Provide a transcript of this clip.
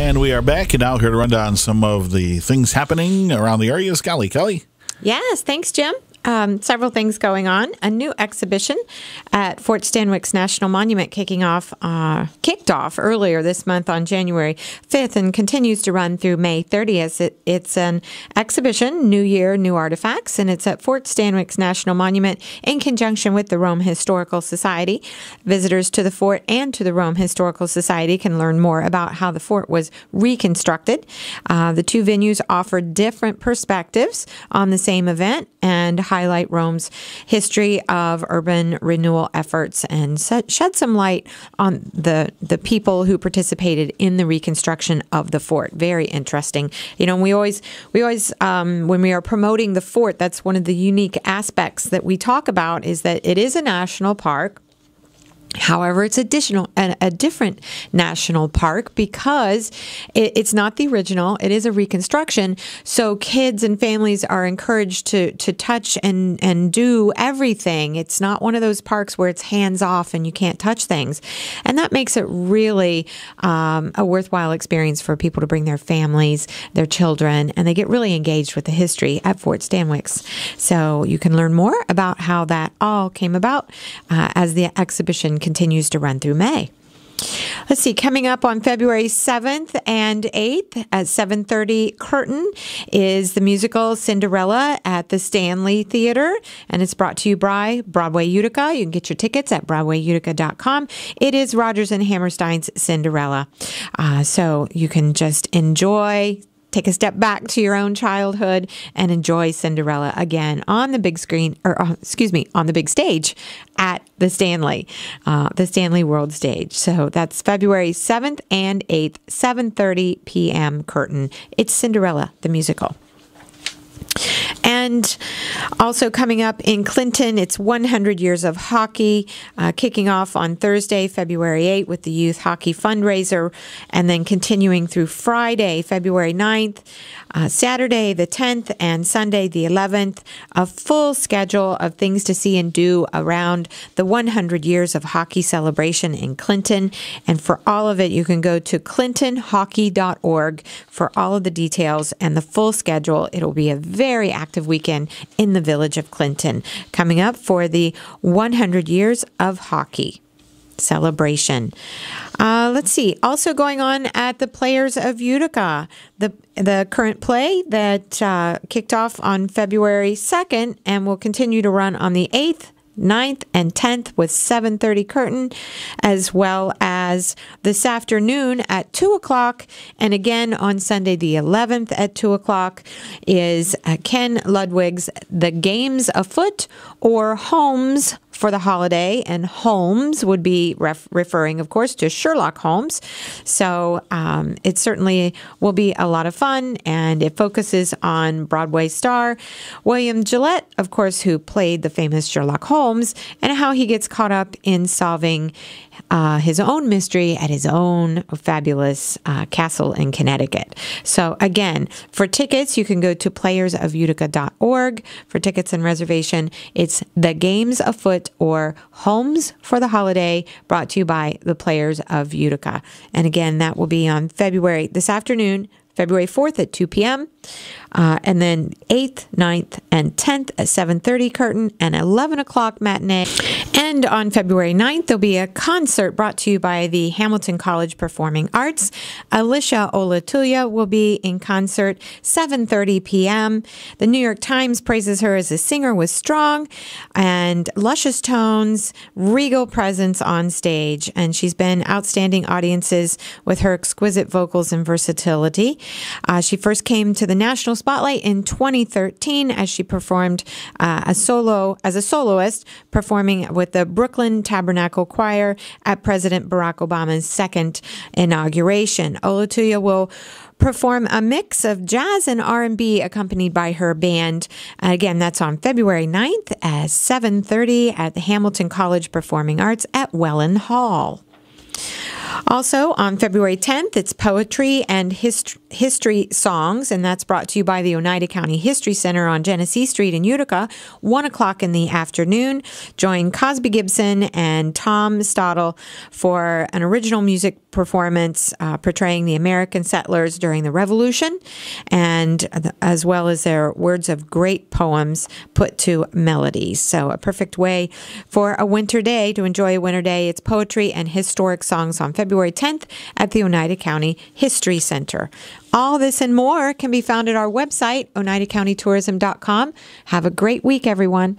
And we are back and now here to run down some of the things happening around the area. Kelly. Yes, thanks, Jim. Several things going on. A new exhibition at Fort Stanwix National Monument kicked off earlier this month on January 5th and continues to run through May 30th. It's an exhibition, New Year, New Artifacts, and it's at Fort Stanwix National Monument in conjunction with the Rome Historical Society. Visitors to the fort and to the Rome Historical Society can learn more about how the fort was reconstructed. The two venues offer different perspectives on the same event and highlight Rome's history of urban renewal efforts and shed some light on the people who participated in the reconstruction of the fort. Very interesting. You know, we always when we are promoting the fort, that's one of the unique aspects that we talk about is that it is a national park. However, it's a different national park because it's not the original. It is a reconstruction. So kids and families are encouraged to touch and do everything. It's not one of those parks where it's hands off and you can't touch things. And that makes it really a worthwhile experience for people to bring their families, their children, and they get really engaged with the history at Fort Stanwix. So you can learn more about how that all came about as the exhibition continues to run through May. Let's see, coming up on February 7th and 8th at 7:30 curtain is the musical Cinderella at the Stanley Theatre, and it's brought to you by Broadway Utica. You can get your tickets at broadwayutica.com. It is Rodgers and Hammerstein's Cinderella. So you can just take a step back to your own childhood and enjoy Cinderella again on the big screen, on the big stage at the Stanley World Stage. So that's February 7th and 8th, 7:30 p.m. curtain. It's Cinderella, the musical. And also coming up in Clinton, it's 100 Years of Hockey, kicking off on Thursday, February 8th with the Youth Hockey Fundraiser, and then continuing through Friday, February 9th, Saturday the 10th, and Sunday the 11th, a full schedule of things to see and do around the 100 Years of Hockey celebration in Clinton. And for all of it, you can go to clintonhockey.org for all of the details and the full schedule. It'll be a very active weekend in the village of Clinton coming up for the 100 Years of Hockey celebration. Let's see. Also going on at the Players of Utica, the current play that kicked off on February 2nd and will continue to run on the 8th, 9th, and 10th with 7:30 curtain, as well as this afternoon at 2 o'clock. And again on Sunday the 11th at 2 o'clock is Ken Ludwig's The Games Afoot, or Holmes for the Holiday. And Holmes would be referring, of course, to Sherlock Holmes. So it certainly will be a lot of fun, and it focuses on Broadway star William Gillette, of course, who played the famous Sherlock Holmes, and how he gets caught up in solving his own mystery at his own fabulous castle in Connecticut. So again, for tickets, you can go to playersofutica.org. For tickets and reservation, it's The Games Afoot, or Holmes for the Holiday, brought to you by the Players of Utica. And again, that will be on this afternoon, February 4th at 2 p.m., and then 8th, 9th, and 10th at 7:30 curtain and 11 o'clock matinee. And on February 9th, there'll be a concert brought to you by the Hamilton College Performing Arts. Alicia Latoya will be in concert, 7:30 p.m. The New York Times praises her as a singer with strong and luscious tones, regal presence on stage, and she's been outstanding audiences with her exquisite vocals and versatility. She first came to the national spotlight in 2013 as she performed as a soloist, performing with the Brooklyn Tabernacle Choir at President Barack Obama's second inauguration. Olatuya will perform a mix of jazz and R&B accompanied by her band. Again, that's on February 9th at 7:30 at the Hamilton College Performing Arts at Welland Hall. Also, on February 10th, it's Poetry and History Songs, and that's brought to you by the Oneida County History Center on Genesee Street in Utica, 1 o'clock in the afternoon. Join Cosby Gibson and Tom Stottle for an original music performance portraying the American settlers during the Revolution, and as well as their words of great poems put to melodies. So a perfect way for a winter day, to enjoy a winter day. It's Poetry and Historic Songs on February 10th at the Oneida County History Center. All this and more can be found at our website, oneidacountytourism.com. Have a great week, everyone.